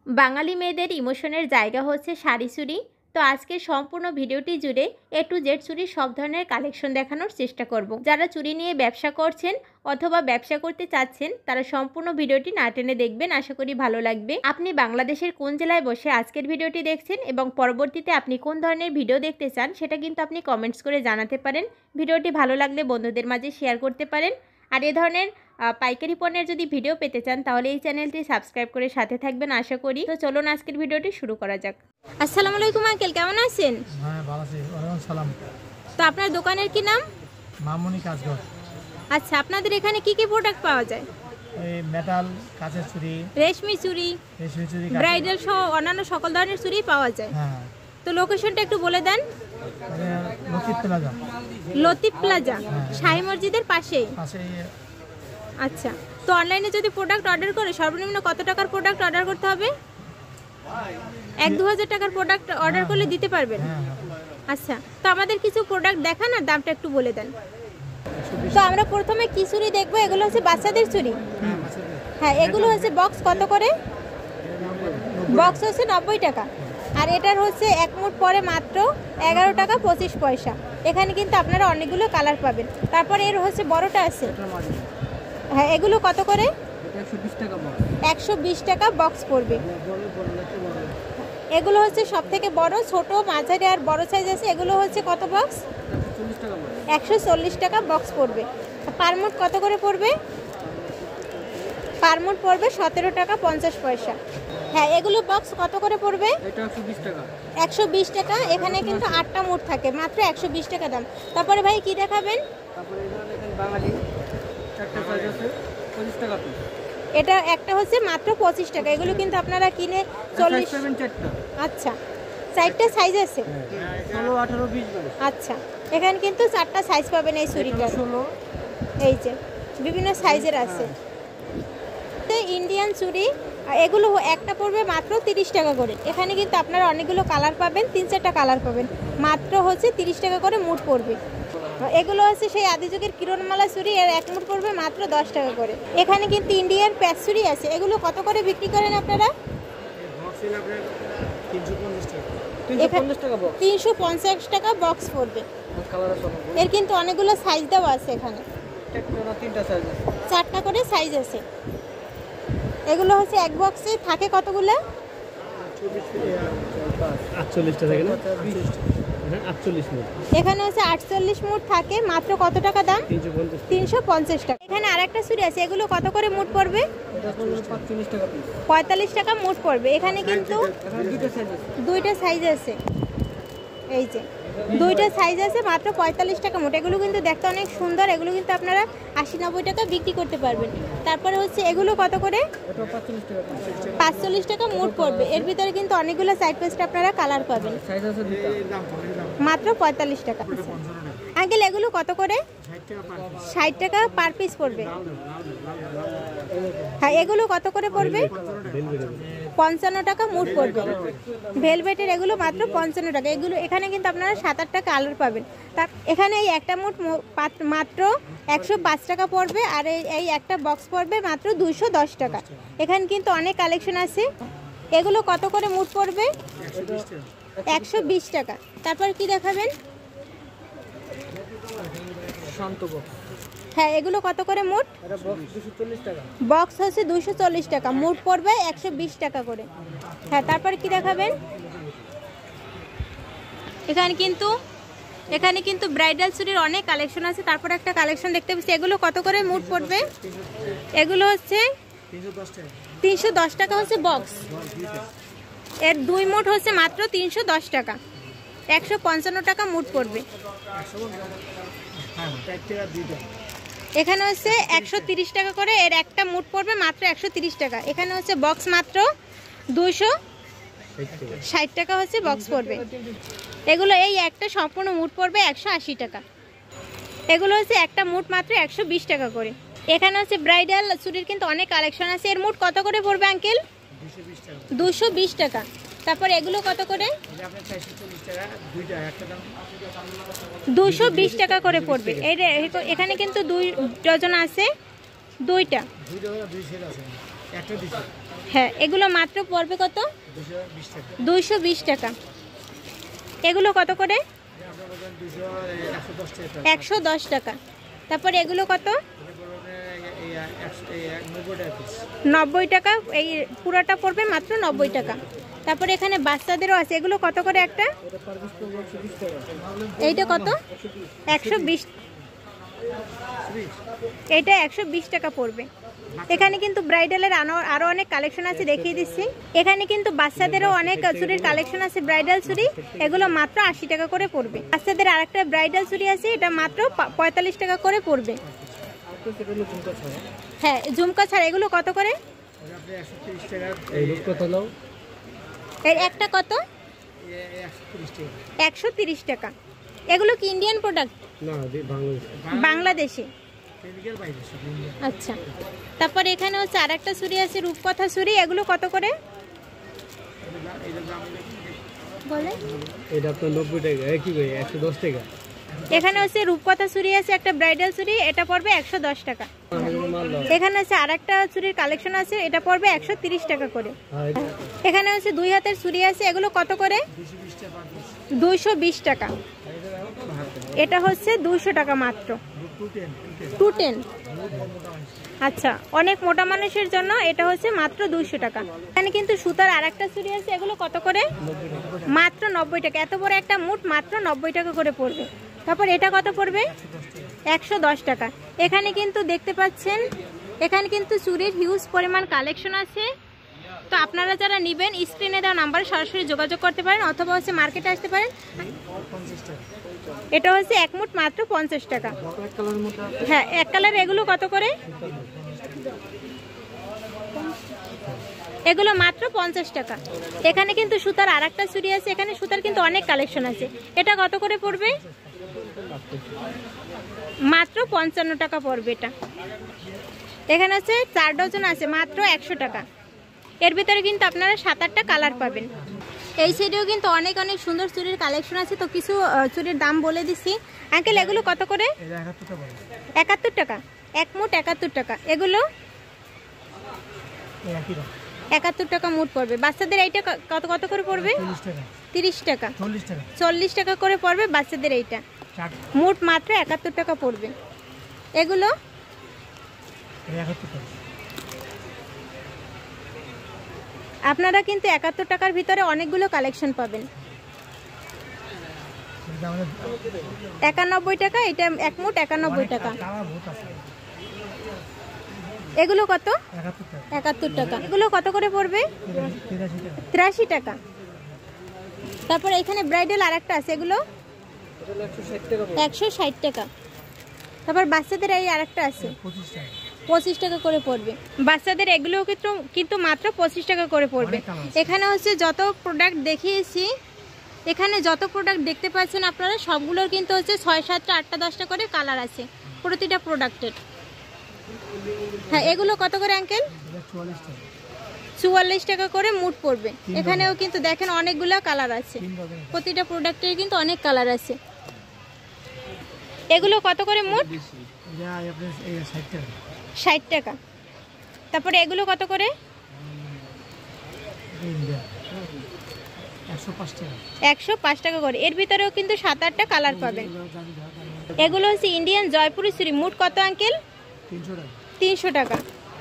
বাঙালি মেয়েদের ইমোশনের জায়গা হচ্ছে শাড়ি চুড়ি। তো আজকে সম্পূর্ণ ভিডিওটি জুড়ে A to Z চুড়ির সব ধরনের কালেকশন দেখানোর চেষ্টা করব। যারা চুড়ি নিয়ে ব্যবসা করছেন অথবা ব্যবসা করতে চাচ্ছেন তারা সম্পূর্ণ ভিডিওটি না টেনে দেখবেন, আশা করি ভালো লাগবে। আপনি বাংলাদেশের কোন জেলায় বসে আজকের ভিডিওটি দেখছেন এবং পরবর্তীতে আপনি কোন ধরনের ভিডিও দেখতে চান সেটা কিন্তু আপনি কমেন্টস করে জানাতে পারেন। ভিডিওটি ভালো লাগলে বন্ধুদের মাঝে শেয়ার করতে পারেন। আর এ ধরনের পাইকারি পণ্যের যদি ভিডিও পেতে চান তাহলে এই চ্যানেলটি সাবস্ক্রাইব করে সাথে থাকবেন আশা করি। তো চলুন আজকের ভিডিওটি শুরু করা যাক। আসসালামু আলাইকুম আঙ্কেল, কেমন আছেন? হ্যাঁ ভালো আছি। ওয়ালাইকুম সালাম। তো আপনার দোকানের কি নাম? মামুনি কাজঘর। আচ্ছা, আপনাদের এখানে কি কি প্রোডাক্ট পাওয়া যায়? এই মেটাল, কাঁচের চুড়ি, রেশমি চুড়ি, ব্রাইডাল সহ অন্যান্য সকল ধরনের চুড়ি পাওয়া যায়। হ্যাঁ। তো লোকেশনটা একটু বলে দেন। লতিফ প্লাজা। লতিফ প্লাজা, শাহী মসজিদের পাশেই। পাশেই। আচ্ছা, তো অনলাইনে যদি প্রোডাক্ট অর্ডার করে সর্বনিম্ন কত টাকার প্রোডাক্ট অর্ডার করতে হবে? 1-2 হাজার টাকার প্রোডাক্ট অর্ডার করলে দিতে পারবেন? আচ্ছা, তো আমাদের কিছু প্রোডাক্ট দেখান আর দামটা একটু বলে দেন। তো আমরা প্রথমে কি চুড়ি দেখবো? এগুলো হচ্ছে বাচ্চাদের চুড়ি। হ্যাঁ, এগুলো হচ্ছে বক্স কত করে? বক্স হচ্ছে 90 টাকা। আর এটার হচ্ছে এক মুঠ পরে মাত্র 11 টাকা 25 পয়সা। এখানে কিন্তু আপনারা অনেকগুলো কালার পাবেন। তারপর এর হচ্ছে বড়টা আছে। হ্যাঁ, এগুলো কত করে? 120 টাকা বক্স পড়বে। এগুলো হচ্ছে সব থেকে বড়, ছোট, মাঝারি আর বড় সাইজ আছে। এগুলো হচ্ছে কত বক্স? 140 টাকা বক্স পড়বে। পার মুঠ কত করে পড়বে? পার মুঠ পড়বে 17 টাকা 50 পয়সা। হ্যাঁ, এগুলো বক্স কত করে পড়বে? 120 টাকা। এখানে কিন্তু 8টা মুঠ থাকে, মাত্র 120 টাকা দাম। তারপরে ভাই কি দেখাবেন? এটা একটা হচ্ছে মাত্র 25 টাকা। এগুলো কিন্তু আপনারা কিনে 40। আচ্ছা, 4টা সাইজ আছে। 16, 18, 20। আচ্ছা, এখানে কিন্তু 4টা সাইজ পাবেন এই চুড়িটা। এই যে বিভিন্ন সাইজের আছে। ইন্ডিয়ান চুড়ি, এগুলো একটা পড়বে মাত্র 30 টাকা করে। এখানে কিন্তু আপনারা অনেকগুলো কালার পাবেন, 3-4টা কালার পাবেন। মাত্র হচ্ছে 30 টাকা করে মুঠ পড়বে। এগুলো হচ্ছে সেই আদি যুগের কিরণমালা চুড়ি, এর এক মুঠ পড়বে মাত্র 10 টাকা করে। এখানে কিন্তু ইন্ডিয়ান প্যাচ চুড়ি আছে। এগুলো কত করে বিক্রি করেন আপনারা? 350 টাকা বক্স পড়বে। এর কিন্তু অনেকগুলো সাইজ দেওয়া আছে। এখানে 4টা করে সাইজ আছে। এগুলো হচ্ছে এক বক্সে থাকে কতগুলো? 48টা থাকে না? 48 মুঠ। এখানে হচ্ছে 48 মুঠ থাকে। মাত্র কত টাকা দাম? 350 টাকা। এখানে আরেকটা চুড়ি আছে। এগুলো কত করে মুঠ পড়বে? 45 টাকা মুঠ পড়বে। এখানে কিন্তু 2টা সাইজ আছে। এই যে 2টা সাইজ আছে, মাত্র 45 টাকা মুঠ। এগুলো কিন্তু দেখতে অনেক সুন্দর। এগুলো কিন্তু আপনারা 80-90 টাকা বিক্রি করতে পারবেন। তারপরে হচ্ছে এগুলো কত করে? 45 টাকা মুঠ পড়বে। এর ভিতরে কিন্তু অনেকগুলো সাইড পেস্ট আপনারা কালার পাবেন। মাত্র 45 টাকা। আঙ্কেল, এগুলো কত করে? 60 টাকা পার পিস পড়বে। হ্যাঁ, এগুলো কত করে পড়বে? 55 টাকা মুঠ পড়বে। ভেলভেটের এগুলো মাত্র 55 টাকা। এগুলো এখানে কিন্তু আপনারা 7-8টা কালার পাবেন। তার এখানে এই একটা মুঠ মাত্র 105 টাকা পড়বে। আর এই একটা বক্স পড়বে মাত্র 210 টাকা। এখানে কিন্তু অনেক কালেকশন আছে। এগুলো কত করে মুঠ পড়বে? 120 টাকা। তারপর কি দেখাবেন? হ্যাঁ, এগুলো কত করে মুঠ? বক্স হচ্ছে 240 টাকা, মুঠ পড়বে 120 টাকা করে। হ্যাঁ, তারপর কি দেখাবেন? এখানে কিন্তু ব্রাইডাল চুড়ির অনেক কালেকশন আছে। তারপর একটা কালেকশন দেখতে পাচ্ছি। এগুলো কত করে মুঠ পড়বে? এগুলো হচ্ছে 310 টাকা হচ্ছে বক্স। এর 2 মুঠ হচ্ছে মাত্র 310 টাকা। 155 টাকা মুঠ পড়বে। এখানে হচ্ছে 130 টাকা করে। এর একটা মুঠ পড়বে মাত্র 130 টাকা। এখানে হচ্ছে বক্স মাত্র 260 টাকা হচ্ছে বক্স পড়বে। এগুলো এই একটা সম্পূর্ণ মুঠ পড়বে 180 টাকা। এগুলো হচ্ছে একটা মুঠ মাত্র 120 টাকা করে। এখানে হচ্ছে ব্রাইডাল চুড়ির কিন্তু অনেক কালেকশন আছে। এর মুঠ কত করে পড়বে আঙ্কেল? 220 টাকা। তারপর এগুলো কত করে? 220 টাকা করে পড়বে। এখানে কিন্তু 2 ডজন আছে, 2টা। হ্যাঁ, এগুলো মাত্র পড়বে কত? 220 টাকা। এগুলো কত করে? 110 টাকা। তারপর এগুলো কত? 90 টাকা। এই পুরোটা পড়বে মাত্র 90 টাকা। তারপর এখানে বাচ্চাদেরও আছে, এগুলো কত করে একটা? এইটা কত? 120। এটা 120 টাকা পড়বে। এখানে কিন্তু ব্রাইডালের আরো অনেক কালেকশন আছে, দেখিয়ে দিচ্ছি। এখানে কিন্তু বাচ্চাদেরও অনেক চুড়ির কালেকশন আছে, ব্রাইডাল চুড়ি। এগুলো মাত্র 80 টাকা করে পড়বে। বাচ্চাদের আরেকটা ব্রাইডাল চুড়ি আছে, এটা মাত্র 45 টাকা করে পড়বে। হ্যাঁ, ঝুমকা ছাড়া এগুলো কত করে? এর একটা কত? 130 টাকা। এগুলো কি ইন্ডিয়ান প্রোডাক্ট? না, বাংলাদেশি। আচ্ছা, তারপর এখানে হচ্ছে আরেকটা চুড়ি আছে, রূপকথা চুড়ি। এগুলো কত করে বলে? এটা আপনার 90 টাকা। কি ভাই, 110 টাকা। এখানে হচ্ছে রূপকথা চুড়ি আছে, একটা ব্রাইডাল চুড়ি, এটা পড়বে 110 টাকা। এখানে হচ্ছে আরেকটা চুড়ির কালেকশন আছে, এটা পড়বে 130 টাকা করে। এখানে হচ্ছে 2 হাতের চুড়ি আছে, এগুলো কত করে? 220 টাকা। এটা হচ্ছে 200 টাকা মাত্র। 210। আচ্ছা, অনেক মোটা মানুষের জন্য এটা হচ্ছে মাত্র 200 টাকা। এখানে কিন্তু সুতার আরেকটা চুড়ি আছে, এগুলো কত করে? মাত্র 90 টাকা। এত বড় একটা মুঠ মাত্র 90 টাকা করে পড়বে। তারপর এটা কত পড়বে? 110 টাকা। এখানে কিন্তু দেখতে পাচ্ছেন, এখানে কিন্তু চুড়ির হিউজ পরিমাণ কালেকশন আছে। তো আপনারা যারা নেবেন স্ক্রিনে দেওয়া নাম্বারে সরাসরি যোগাযোগ করতে পারেন, অথবা হচ্ছে মার্কেটে আসতে পারেন। এটা হচ্ছে এক মুঠ মাত্র 50 টাকা। হ্যাঁ, এক কালার। এগুলো কত করে? এগুলো মাত্র 50 টাকা। এখানে কিন্তু সুতার আরেকটা চুড়ি আছে, এখানে সুতার কিন্তু অনেক কালেকশন আছে। এটা কত করে পড়বে? মাত্র 55 টাকা পড়বে এটা। এখানে আছে 4 ডজন আছে, মাত্র 100 টাকা। এর ভিতরে কিন্তু আপনারা 7-8টা কালার পাবেন। এই সাইডেও কিন্তু অনেক অনেক সুন্দর চুড়ির কালেকশন আছে। তো কিছু চুড়ির দাম বলে দিচ্ছি। আঙ্কেল, এগুলো কত করে? 71 টাকা। এক মুঠ 71 টাকা। এগুলো 71 টাকা মুঠ পড়বে। বাচ্চাদের এইটা কত কত করে পড়বে? 30 টাকা। 40 টাকা করে পড়বে বাচ্চাদের এইটা। মুঠ মাত্র 71 টাকা পড়বে। এগুলো আপনারা কিন্তু 71 টাকার ভিতরে অনেকগুলো কালেকশন পাবেন। 91 টাকা। এটা এক মুঠ 91 টাকা। এগুলো কত? 71 টাকা। এগুলো কত করে পড়বে? 83 টাকা। তারপর এখানে ব্রাইডাল আরেকটা আছে, এগুলো 160 টাকা। তারপর বাচ্চাদের এই আরেকটা আছে, 25 টাকা করে পড়বে। বাচ্চাদের এগুলো কিন্তু মাত্র 25 টাকা করে পড়বে। এখানে হচ্ছে যত প্রোডাক্ট দেখিয়েছি, এখানে যত প্রোডাক্ট দেখতে পাচ্ছেন আপনারা, সবগুলোর কিন্তু হচ্ছে 6, 7, 8, 10টা করে কালার আছে প্রতিটা প্রোডাক্টের। হ্যাঁ, এগুলো কত করে আঙ্কেল? 44 টাকা করে মুঠ পড়বে। এখানেও কিন্তু দেখেন অনেকগুলো কালার আছে, প্রতিটা প্রোডাক্টের কিন্তু অনেক কালার আছে। এগুলো কত করে মুঠ? 60 টাকা। তারপরে এগুলো কত করে? 105 টাকা করে। এর ভিতরেও কিন্তু 7-8টা কালার পাবেন। এগুলো হচ্ছে ইন্ডিয়ান জয়পুরি চুড়ি। মুঠ কত আঙ্কেল? 300 টাকা।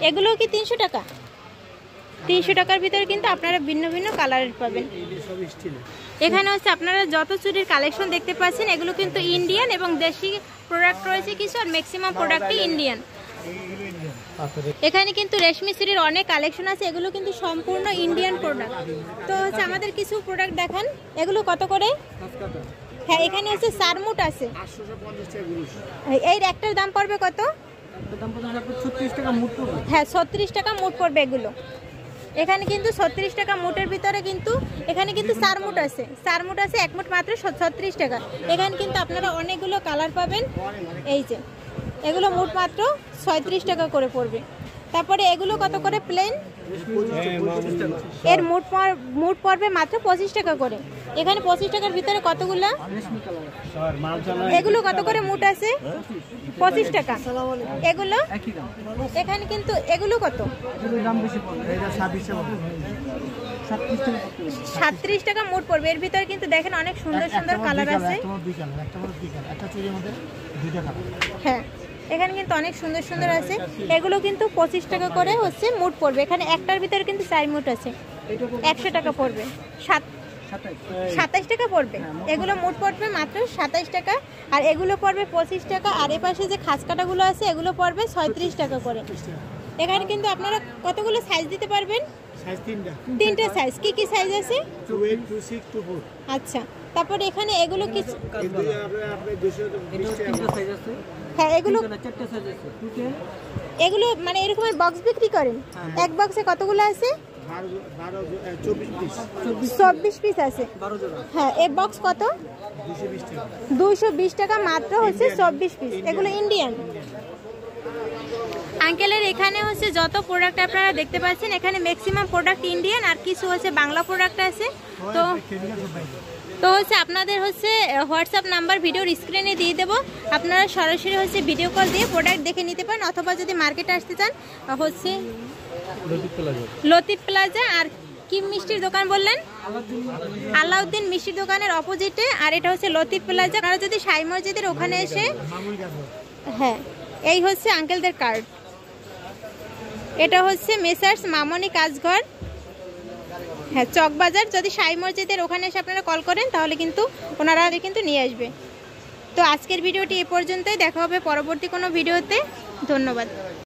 এগুলো কি 300 টাকা? 300 টাকার ভিতরে কিন্তু আপনারা ভিন্ন ভিন্ন কালারের পাবেন। এখানে হচ্ছে আপনারা যত চুড়ির কালেকশন দেখতে পাচ্ছেন, এগুলো কিন্তু ইন্ডিয়ান এবং দেশি প্রোডাক্ট রয়েছে কিছু, আর ম্যাক্সিমাম প্রোডাক্টই ইন্ডিয়ান। এখানে কিন্তু রেশমি চুড়ির অনেক কালেকশন আছে, এগুলো কিন্তু সম্পূর্ণ ইন্ডিয়ান প্রোডাক্ট। তো হচ্ছে আমাদের কিছু প্রোডাক্ট দেখান। এগুলো কত করে? হ্যাঁ, এখানে হচ্ছে 4 মুঠ আছে। এই একটার দাম পড়বে কত? হ্যাঁ, 36 টাকা মুঠ পড়বে এগুলো। এখানে কিন্তু 36 টাকা মুঠের ভিতরে কিন্তু এখানে কিন্তু 4 মুঠ আছে। 4 মুঠ আছে, এক মুঠ মাত্র 36 টাকা। এখানে কিন্তু আপনারা অনেকগুলো কালার পাবেন। এই যে এগুলো মুঠ মাত্র 36 টাকা করে পড়বে। তারপরে এগুলো কত করে প্লেন? এর মুঠ পড়বে মাত্র 25 টাকা করে। এখানে 25 টাকার ভিতরে কতগুলো? এগুলো কত করে মুঠ আছে? 25 টাকা। এগুলো এখানে কিন্তু এগুলো কত? 37 টাকা মুঠ পড়বে। এর ভিতরে কিন্তু দেখেন অনেক সুন্দর সুন্দর কালার আছে। হ্যাঁ, এখানে কিন্তু অনেক সুন্দর সুন্দর আছে। এগুলো কিন্তু 25 টাকা করে হচ্ছে মুঠ পড়বে। এখানে একটার ভিতরে কিন্তু 4 মুঠ আছে, 100 টাকা পড়বে। 27 টাকা পড়বে। এগুলো মুঠ পড়বে মাত্র 27 টাকা, আর এগুলো পড়বে 25 টাকা। আর এ পাশে যে খাস কাটাগুলো আছে এগুলো পড়বে 36 টাকা করে। এখানে কিন্তু আপনারা কতগুলো সাইজ দিতে পারবেন? তিনটা সাইজ। কি কি সাইজ আছে? আচ্ছা, তারপর এখানে এগুলো কি? হ্যাঁ, এগুলো মানে এরকমের বক্স বিক্রি করেন? এক বক্সে কতগুলো আছে? 24 পিস আছে। হ্যাঁ, এই বক্স কত? 220 টাকা মাত্র হচ্ছে 24 পিস। এগুলো ইন্ডিয়ান। আঙ্কেলের এখানে হচ্ছে যত প্রোডাক্ট আপনারা দেখতে পাচ্ছেন, এখানে ম্যাক্সিমাম প্রোডাক্ট ইন্ডিয়ান, আর কিছু হচ্ছে বাংলা প্রোডাক্ট আছে। তো হচ্ছে আপনাদের হচ্ছে হোয়াটসঅ্যাপ নাম্বার ভিডিওর স্ক্রিনে দিয়ে দেবো। আপনারা সরাসরি হচ্ছে ভিডিও কল দিয়ে প্রোডাক্ট দেখে নিতে পারেন, অথবা যদি মার্কেটে আসতে চান হচ্ছে লতিফ প্লাজা। আর কি মিষ্টির দোকান বললেন? আলাউদ্দিন মিষ্টির দোকানের অপোজিটে। আর এটা হচ্ছে লতিফ প্লাজা। আপনারা যদি সাই মসজিদের ওখানে এসে, হ্যাঁ, এই হচ্ছে আঙ্কেলদের কার্ড। এটা হচ্ছে মেসার্স মামনি কাজঘর, হ্যাঁ, চকবাজার। যদি সাই মসজিদের ওখানে এসে আপনারা কল করেন তাহলে কিন্তু ওনারা কিন্তু নিয়ে আসবে। তো আজকের ভিডিওটি এ পর্যন্তই। দেখা হবে পরবর্তী কোনো ভিডিওতে। ধন্যবাদ।